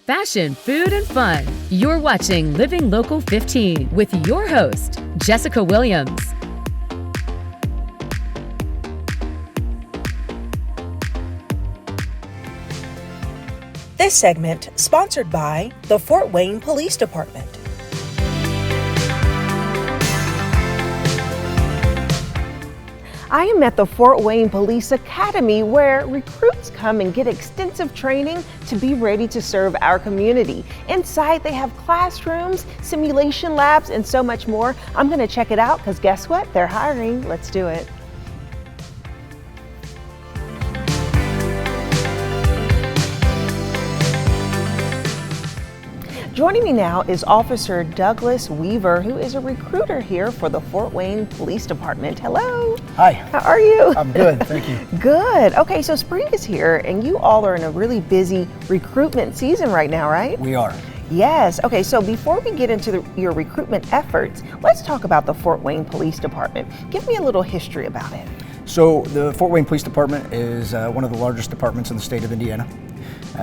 fashion, food, and fun. You're watching Living Local 15 with your host, Jessica Williams. This segment sponsored by the Fort Wayne Police Department. I am at the Fort Wayne Police Academy, where recruits come and get extensive training to be ready to serve our community. Inside, they have classrooms, simulation labs, and so much more. I'm going to check it out because guess what? They're hiring. Let's do it. Joining me now is Officer Douglas Weaver, who is a recruiter here for the Fort Wayne Police Department. Hello. Hi. How are you? I'm good, thank you. Good. Okay, so spring is here and you all are in a really busy recruitment season right now, right? We are. Yes. Okay, so before we get into your recruitment efforts, let's talk about the Fort Wayne Police Department. Give me a little history about it. So the Fort Wayne Police Department is one of the largest departments in the state of Indiana.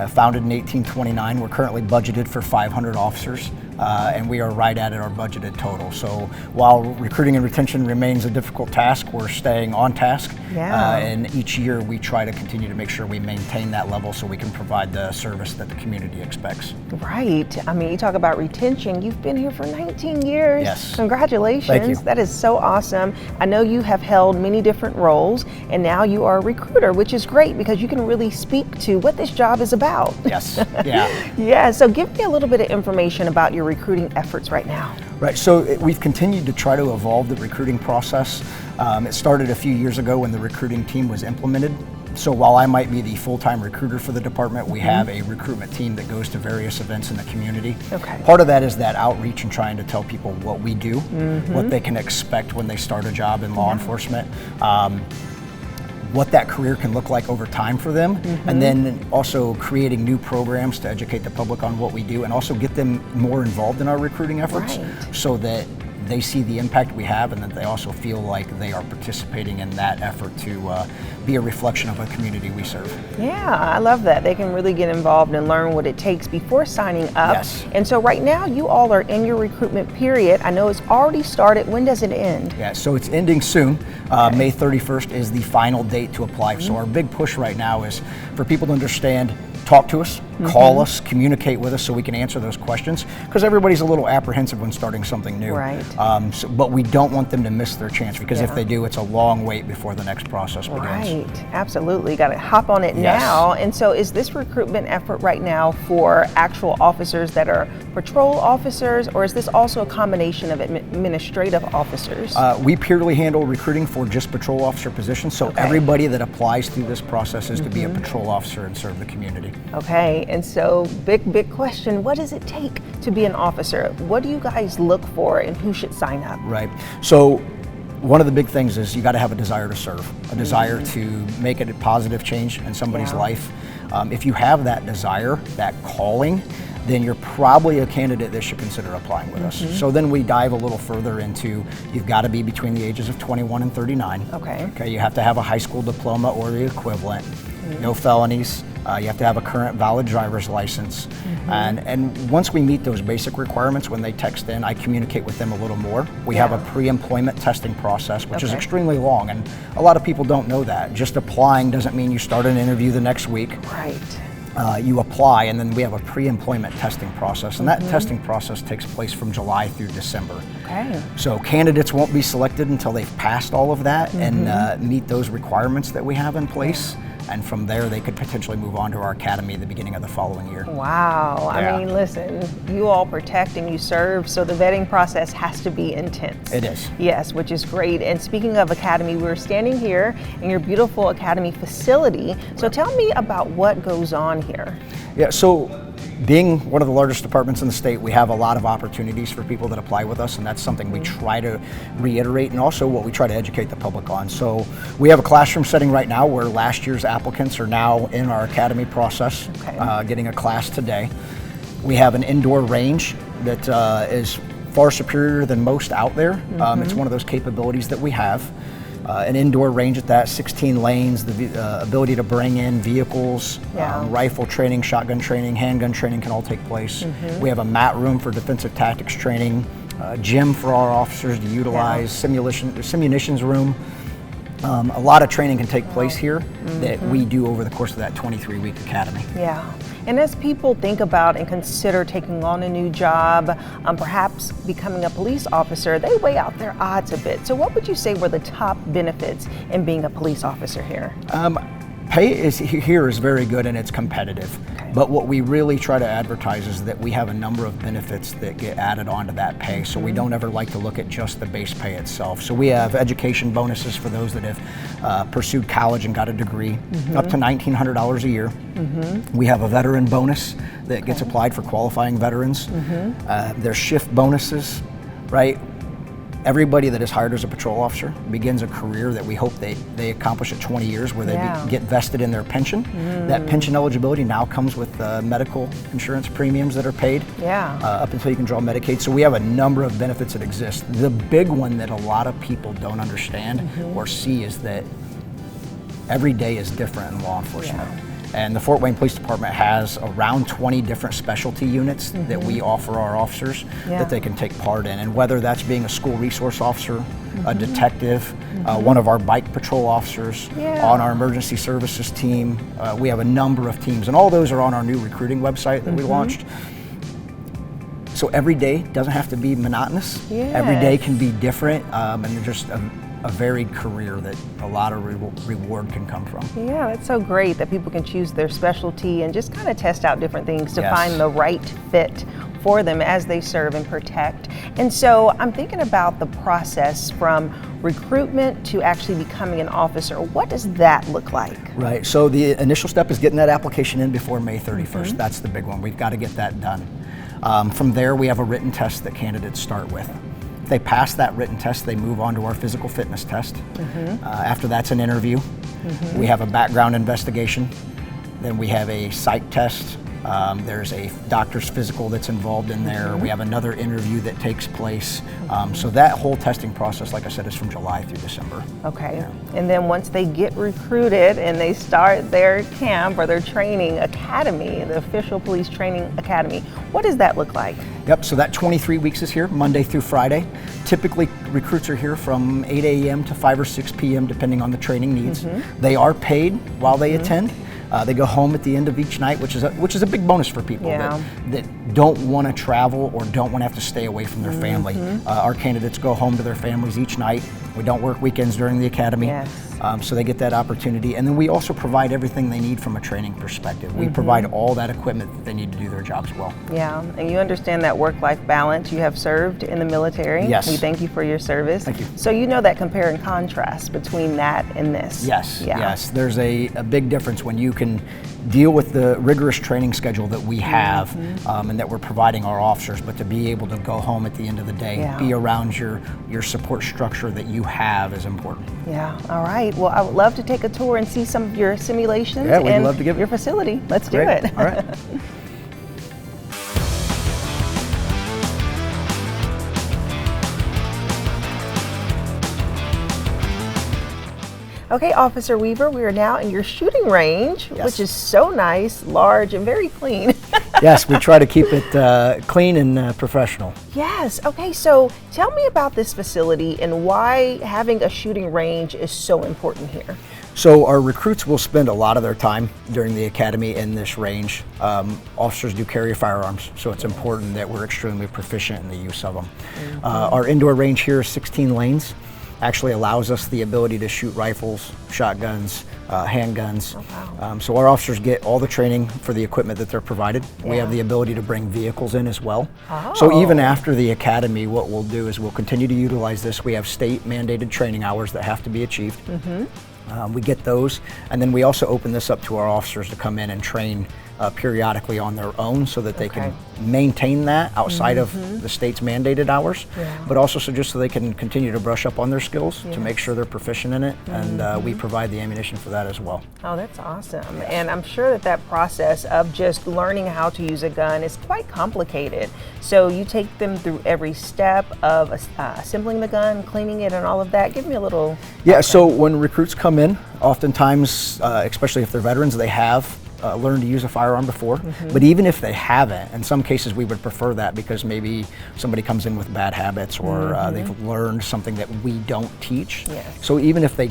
Founded in 1829, we're currently budgeted for 500 officers, and we are right at our budgeted total. So while recruiting and retention remains a difficult task, we're staying on task. Yeah. And each year we try to continue to make sure we maintain that level so we can provide the service that the community expects. Right. I mean, you talk about retention. You've been here for 19 years. Yes. Congratulations. Thank you. That is so awesome. I know you have held many different roles, and now you are a recruiter, which is great because you can really speak to what this job is about. Yes. Yeah. Yeah. So give me a little bit of information about your recruiting efforts right now. Right, so we've continued to try to evolve the recruiting process. It started a few years ago when the recruiting team was implemented. So while I might be the full-time recruiter for the department, we have a recruitment team that goes to various events in the community. Okay. Part of that is that outreach and trying to tell people what we do, what they can expect when they start a job in law enforcement. What that career can look like over time for them, and then also creating new programs to educate the public on what we do and also get them more involved in our recruiting efforts so that they see the impact we have and that they also feel like they are participating in that effort to be a reflection of a community we serve. Yeah, I love that. They can really get involved and learn what it takes before signing up. Yes. And so right now you all are in your recruitment period. I know it's already started. When does it end? Yeah, so it's ending soon. May 31st is the final date to apply. So our big push right now is for people to understand, talk to us, call us, communicate with us so we can answer those questions, because everybody's a little apprehensive when starting something new. Right. But we don't want them to miss their chance, because if they do, it's a long wait before the next process begins. Right, absolutely. Got to hop on it Yes. now. And so is this recruitment effort right now for actual officers that are patrol officers, or is this also a combination of administrative officers? We purely handle recruiting for just patrol officer positions, so everybody that applies through this process is to be a patrol officer and serve the community. Okay, and so big question, what does it take to be an officer? What do you guys look for and who should sign up? Right, so one of the big things is you got to have a desire to serve, a desire to make a positive change in somebody's life. If you have that desire, that calling, then you're probably a candidate that should consider applying with us. So then we dive a little further into, you've got to be between the ages of 21 and 39. Okay, you have to have a high school diploma or the equivalent, no felonies. You have to have a current valid driver's license. And once we meet those basic requirements, when they text in, I communicate with them a little more. We have a pre-employment testing process, which is extremely long, and a lot of people don't know that. Just applying doesn't mean you start an interview the next week. Right. You apply, and then we have a pre-employment testing process, and that testing process takes place from July through December. Okay. So candidates won't be selected until they've passed all of that and meet those requirements that we have in place. And from there, they could potentially move on to our academy at the beginning of the following year. Wow. Yeah. I mean, listen, you all protect and you serve, so the vetting process has to be intense. It is. Yes, which is great. And speaking of academy, we're standing here in your beautiful academy facility. So tell me about what goes on here. Yeah, so being one of the largest departments in the state, we have a lot of opportunities for people that apply with us, and that's something we try to reiterate, and also what we try to educate the public on. So we have a classroom setting right now where last year's applicants are now in our academy process, getting a class today. We have an indoor range that is far superior than most out there. It's one of those capabilities that we have. An indoor range at that, 16 lanes, the ability to bring in vehicles, rifle training, shotgun training, handgun training can all take place. We have a mat room for defensive tactics training, gym for our officers to utilize, simunitions room. A lot of training can take place here that we do over the course of that 23-week academy. Yeah. And as people think about and consider taking on a new job, perhaps becoming a police officer, they weigh out their odds a bit. So what would you say were the top benefits in being a police officer here? Pay here is very good and it's competitive. But what we really try to advertise is that we have a number of benefits that get added onto that pay. So we don't ever like to look at just the base pay itself. So we have education bonuses for those that have pursued college and got a degree, up to $1,900 a year. We have a veteran bonus that gets applied for qualifying veterans. There's shift bonuses, right? Everybody that is hired as a patrol officer begins a career that we hope they accomplish at 20 years where they get vested in their pension. That pension eligibility now comes with medical insurance premiums that are paid up until you can draw Medicaid. So we have a number of benefits that exist. The big one that a lot of people don't understand or see is that every day is different in law enforcement. And the Fort Wayne Police Department has around 20 different specialty units that we offer our officers that they can take part in. And whether that's being a school resource officer, a detective, one of our bike patrol officers, on our emergency services team, we have a number of teams. And all those are on our new recruiting website that we launched. So every day doesn't have to be monotonous. Every day can be different, and just a varied career that a lot of reward can come from. Yeah, that's so great that people can choose their specialty and just kind of test out different things to find the right fit for them as they serve and protect. And so I'm thinking about the process from recruitment to actually becoming an officer. What does that look like? Right, so the initial step is getting that application in before May 31st. That's the big one. We've got to get that done. From there, we have a written test that candidates start with. If they pass that written test, they move on to our physical fitness test. After that's an interview. We have a background investigation. Then we have a psych test. There's a doctor's physical that's involved in there. We have another interview that takes place. So that whole testing process, like I said, is from July through December. Okay. And then once they get recruited and they start their camp or their training academy, the official police training academy, what does that look like? Yep, so that 23 weeks is here, Monday through Friday. Typically, recruits are here from 8 a.m. to 5 or 6 p.m. depending on the training needs. They are paid while they attend. They go home at the end of each night, which is a big bonus for people that don't want to travel or don't want to have to stay away from their family. Our candidates go home to their families each night. We don't work weekends during the academy, so they get that opportunity. And then we also provide everything they need from a training perspective. We provide all that equipment that they need to do their jobs well. Yeah, and you understand that work-life balance. You have served in the military. Yes. We thank you for your service. Thank you. So you know that compare and contrast between that and this. Yes, yes. There's a big difference when you can deal with the rigorous training schedule that we have and that we're providing our officers, but to be able to go home at the end of the day, be around your support structure that you have is important. Yeah, all right. Well, I would love to take a tour and see some of your simulations we'd love to give your facility. Let's do it. All right. Okay, Officer Weaver, we are now in your shooting range, which is so nice, large, and very clean. Yes, we try to keep it clean and professional. Yes. Okay, so tell me about this facility and why having a shooting range is so important here. So our recruits will spend a lot of their time during the academy in this range. Officers do carry firearms, so it's important that we're extremely proficient in the use of them. Our indoor range here is 16 lanes. Actually allows us the ability to shoot rifles, shotguns, handguns. So our officers get all the training for the equipment that they're provided. We have the ability to bring vehicles in as well. So even after the academy, what we'll do is we'll continue to utilize this. We have state mandated training hours that have to be achieved. We get those, and then we also open this up to our officers to come in and train periodically on their own so that they can maintain that outside of the state's mandated hours, but also just so they can continue to brush up on their skills to make sure they're proficient in it, and we provide the ammunition for that as well. Oh, that's awesome. And I'm sure that process of just learning how to use a gun is quite complicated. So you take them through every step of assembling the gun, cleaning it, and all of that. Give me a little. Yeah, so when recruits come in, oftentimes, especially if they're veterans, they have learned to use a firearm before, but even if they haven't, in some cases we would prefer that because maybe somebody comes in with bad habits or they've learned something that we don't teach. So even if they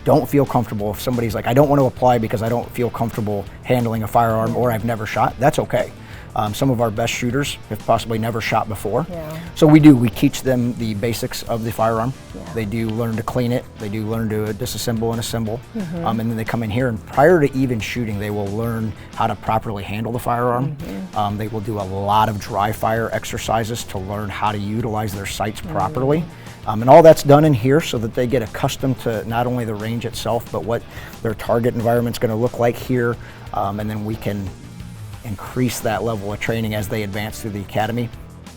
don't feel comfortable, if somebody's like, I don't want to apply because I don't feel comfortable handling a firearm or I've never shot, that's okay. Some of our best shooters have possibly never shot before. So we teach them the basics of the firearm. They do learn to clean it. They do learn to disassemble and assemble. And then they come in here, and prior to even shooting, they will learn how to properly handle the firearm. They will do a lot of dry fire exercises to learn how to utilize their sights properly. And all that's done in here so that they get accustomed to not only the range itself, but what their target environment's going to look like here. And then we can increase that level of training as they advance through the academy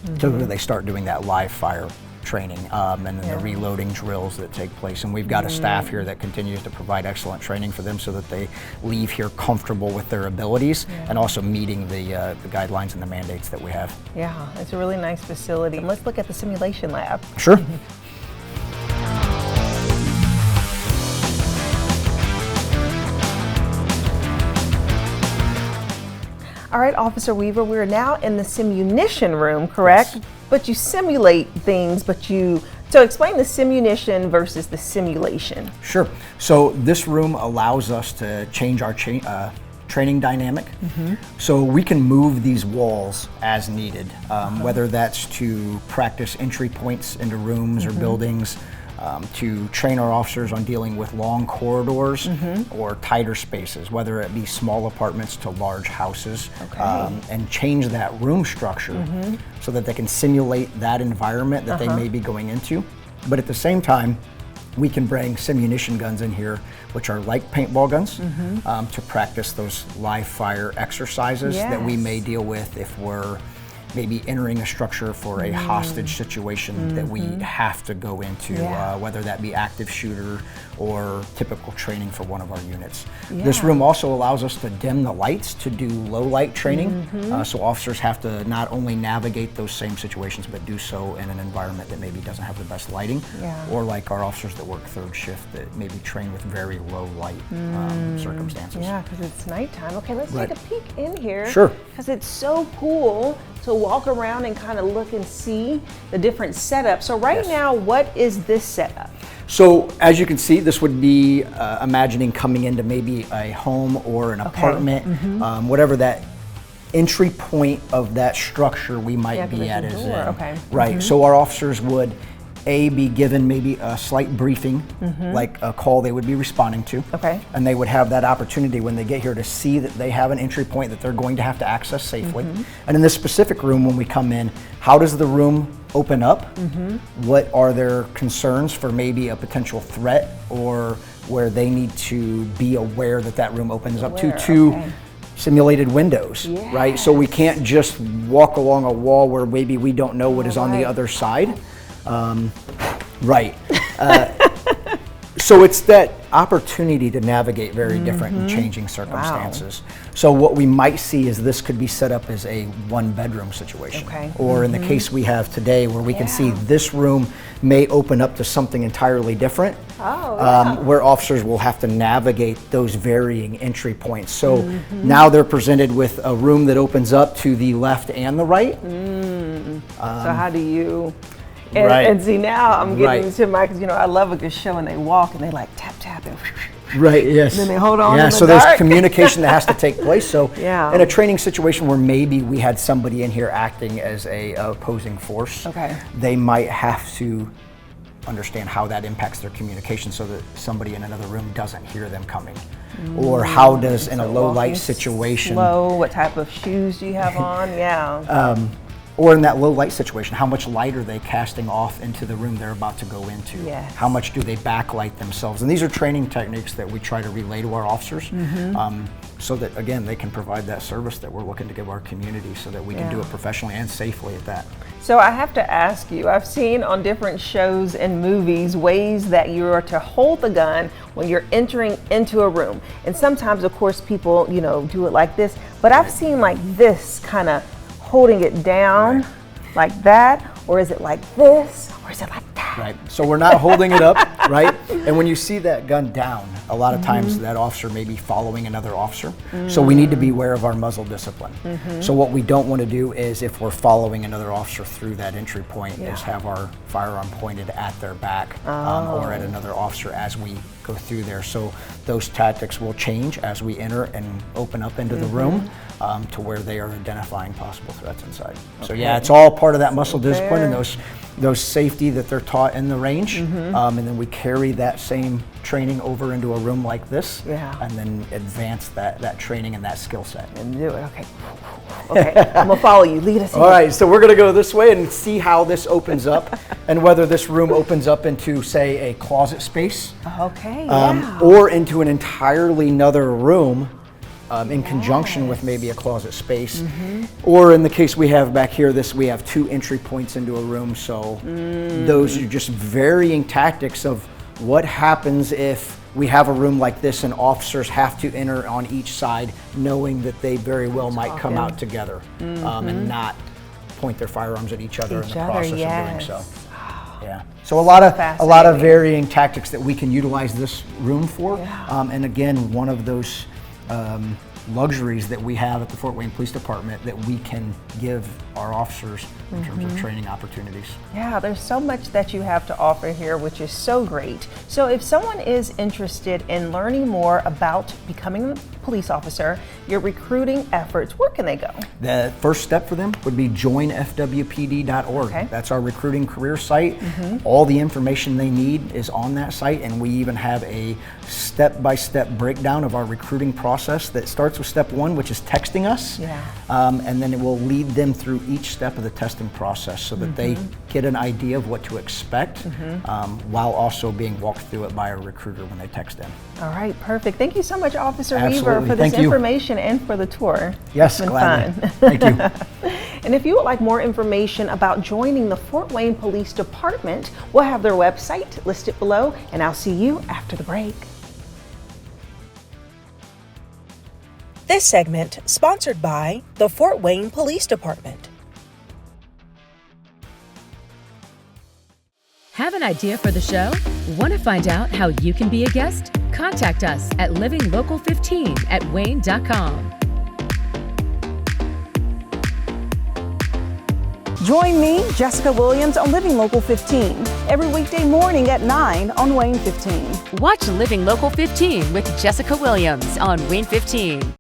until they start doing that live fire training and then the reloading drills that take place. And we've got a staff here that continues to provide excellent training for them so that they leave here comfortable with their abilities and also meeting the guidelines and the mandates that we have. Yeah, it's a really nice facility. Let's look at the simulation lab. Sure. All right, Officer Weaver, we're now in the simunition room, correct? Yes. But you simulate things, so explain the simunition versus the simulation. Sure. So this room allows us to change our training dynamic. So we can move these walls as needed, whether that's to practice entry points into rooms or buildings, to train our officers on dealing with long corridors or tighter spaces, whether it be small apartments to large houses, and change that room structure so that they can simulate that environment that they may be going into. But at the same time, we can bring simunition guns in here, which are like paintball guns, to practice those live fire exercises that we may deal with if we're maybe entering a structure for a hostage situation that we have to go into, whether that be active shooter or typical training for one of our units. This room also allows us to dim the lights to do low light training, so officers have to not only navigate those same situations but do so in an environment that maybe doesn't have the best lighting, or like our officers that work third shift that maybe train with very low light circumstances. Yeah, because it's nighttime. Okay, let's take a peek in here. Sure. Because it's so cool to walk around and kind of look and see the different setups. So right now, what is this setup? So as you can see, this would be imagining coming into maybe a home or an apartment, whatever that entry point of that structure we might be at is in. Right, so our officers would be given maybe a slight briefing, like a call they would be responding to. And they would have that opportunity when they get here to see that they have an entry point that they're going to have to access safely. And in this specific room, when we come in, how does the room open up? What are their concerns for maybe a potential threat or where they need to be aware that that room opens up to simulated windows, right? So we can't just walk along a wall where maybe we don't know what is on the other side. So it's that opportunity to navigate very different and changing circumstances. So what we might see is this could be set up as a one-bedroom situation. Or in the case we have today where we can see this room may open up to something entirely different, where officers will have to navigate those varying entry points. So now they're presented with a room that opens up to the left and the right. So how do you... And see, now I'm getting to my, because I love a good show and they walk and they like tap and yes. And then they hold on in the so dark. There's communication that has to take place. So in a training situation where maybe we had somebody in here acting as a opposing force, they might have to understand how that impacts their communication so that somebody in another room doesn't hear them coming. Or how does, in a low light situation... what type of shoes do you have on? Or in that low light situation, how much light are they casting off into the room they're about to go into? How much do they backlight themselves? And these are training techniques that we try to relay to our officers. so that, again, they can provide that service that we're looking to give our community so that we can do it professionally and safely at that. So I have to ask you, I've seen on different shows and movies ways that you are to hold the gun when you're entering into a room. And sometimes, of course, people, do it like this, but I've seen like this, kind of holding it down like that, or is it like this, or is it like that? Right, so we're not holding it up, right? And when you see that gun down, a lot of times that officer may be following another officer. So we need to be aware of our muzzle discipline. So what we don't want to do is, if we're following another officer through that entry point, is have our firearm pointed at their back or at another officer as we go through there. So those tactics will change as we enter and open up into the room to where they are identifying possible threats inside. So yeah, it's all part of that muscle discipline and those safety that they're taught in the range, and then we carry that same training over into a room like this, and then advance that training and that skill set. And do it, okay, I'm gonna follow you, lead us in. All right, so we're gonna go this way and see how this opens up and whether this room opens up into, say, a closet space, or into an entirely another room in conjunction with maybe a closet space, or in the case we have back here, we have 2 entry points into a room. So those are just varying tactics of what happens if we have a room like this and officers have to enter on each side, knowing that they very well might come out together and not point their firearms at each other in the process of doing so. Yeah. So a lot of varying tactics that we can utilize this room for, and again, one of those luxuries that we have at the Fort Wayne Police Department that we can give our officers in terms of training opportunities. Yeah, there's so much that you have to offer here, which is so great. So if someone is interested in learning more about becoming a police officer, your recruiting efforts, where can they go? The first step for them would be joinfwpd.org. That's our recruiting career site. All the information they need is on that site, and we even have a step-by-step breakdown of our recruiting process that starts with step 1, which is texting us, and then it will lead them through each step of the testing process so that they get an idea of what to expect, while also being walked through it by a recruiter when they text in. All right, perfect. Thank you so much, Officer Weaver, for this information and for the tour. Yes, it's been fun. Thank you. And if you would like more information about joining the Fort Wayne Police Department, we'll have their website listed below, and I'll see you after the break. This segment sponsored by the Fort Wayne Police Department. Have an idea for the show? Want to find out how you can be a guest? Contact us at livinglocal15@wayne.com. Join me, Jessica Williams, on Living Local 15 every weekday morning at 9 on Wayne 15. Watch Living Local 15 with Jessica Williams on Wayne 15.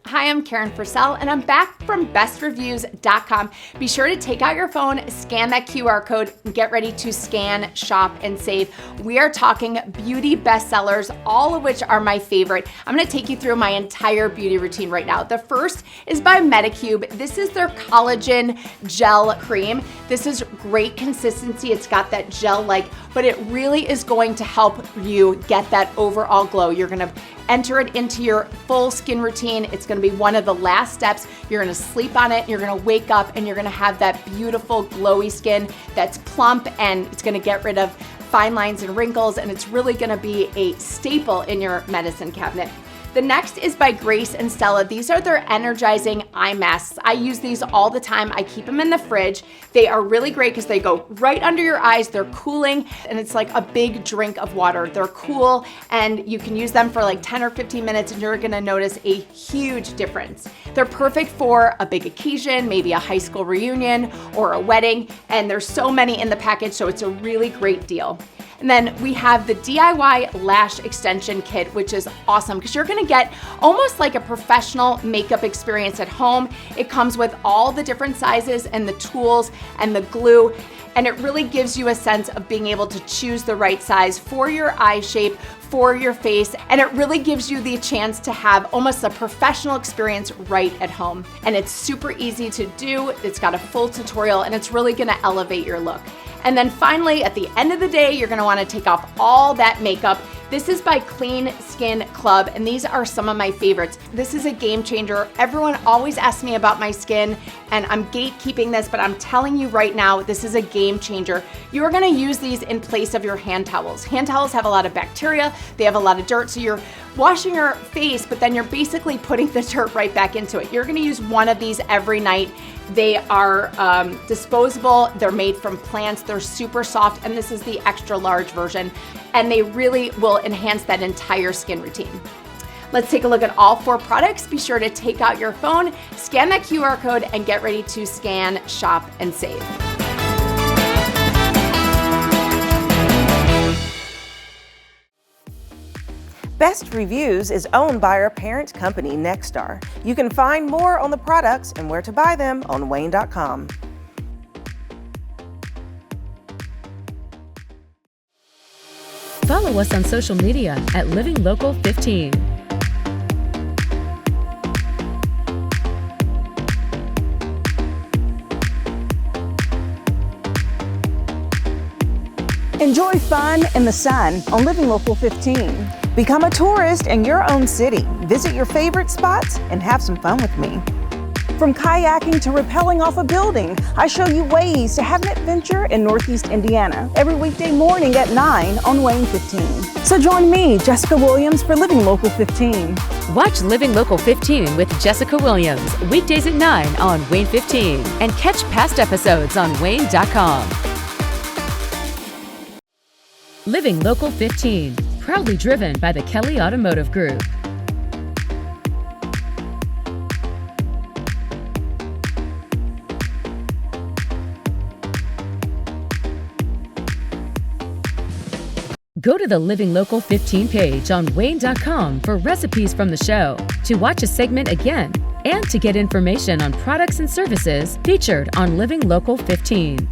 Hi, I'm Karen Purcell, and I'm back from bestreviews.com. Be sure to take out your phone, scan that QR code, and get ready to scan, shop, and save. We are talking beauty bestsellers, all of which are my favorite. I'm gonna take you through my entire beauty routine right now. The first is by Medicube. This is their collagen gel cream. This is great consistency. It's got that gel-like, but it really is going to help you get that overall glow. You're gonna enter it into your full skin routine. It's gonna be one of the last steps. You're gonna sleep on it, you're gonna wake up, and you're gonna have that beautiful glowy skin that's plump, and it's gonna get rid of fine lines and wrinkles, and it's really gonna be a staple in your medicine cabinet. The next is by Grace and Stella. These are their energizing eye masks. I use these all the time. I keep them in the fridge. They are really great because they go right under your eyes. They're cooling, and it's like a big drink of water. They're cool, and you can use them for like 10 or 15 minutes, and you're gonna notice a huge difference. They're perfect for a big occasion, maybe a high school reunion or a wedding, and there's so many in the package, so it's a really great deal. And then we have the DIY lash extension kit, which is awesome because you're gonna get almost like a professional makeup experience at home. It comes with all the different sizes and the tools and the glue, and it really gives you a sense of being able to choose the right size for your eye shape, for your face, and it really gives you the chance to have almost a professional experience right at home. And it's super easy to do. It's got a full tutorial, and it's really gonna elevate your look. And then finally, at the end of the day, you're gonna wanna take off all that makeup. This is by Clean Skin Club, and these are some of my favorites. This is a game changer. Everyone always asks me about my skin, and I'm gatekeeping this, but I'm telling you right now, this is a game changer. You're gonna use these in place of your hand towels. Hand towels have a lot of bacteria, they have a lot of dirt, so you're washing your face, but then you're basically putting the dirt right back into it. You're gonna use one of these every night. They are disposable, they're made from plants, they're super soft, and this is the extra large version, and they really will enhance that entire skin routine. Let's take a look at all 4 products. Be sure to take out your phone, scan that QR code, and get ready to scan, shop, and save. Best Reviews is owned by our parent company, Nexstar. You can find more on the products and where to buy them on WANE.com. Follow us on social media at Living Local 15. Enjoy fun in the sun on Living Local 15. Become a tourist in your own city. Visit your favorite spots and have some fun with me. From kayaking to rappelling off a building, I show you ways to have an adventure in Northeast Indiana every weekday morning at 9 on WANE 15. So join me, Jessica Williams, for Living Local 15. Watch Living Local 15 with Jessica Williams weekdays at 9 on WANE 15 and catch past episodes on WANE.com. Living Local 15, proudly driven by the Kelly Automotive Group. Go to the Living Local 15 page on WANE.com for recipes from the show, to watch a segment again, and to get information on products and services featured on Living Local 15.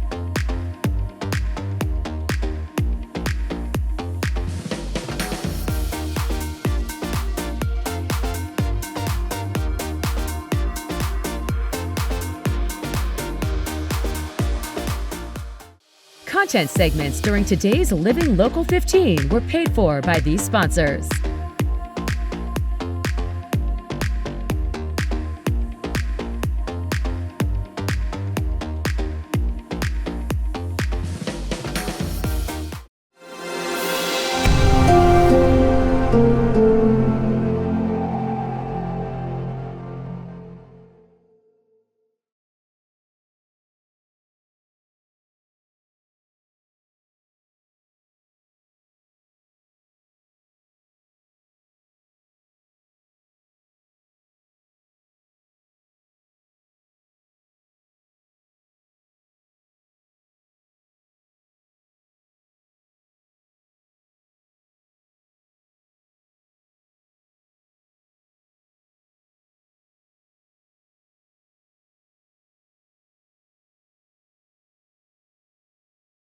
Content segments during today's Living Local 15 were paid for by these sponsors.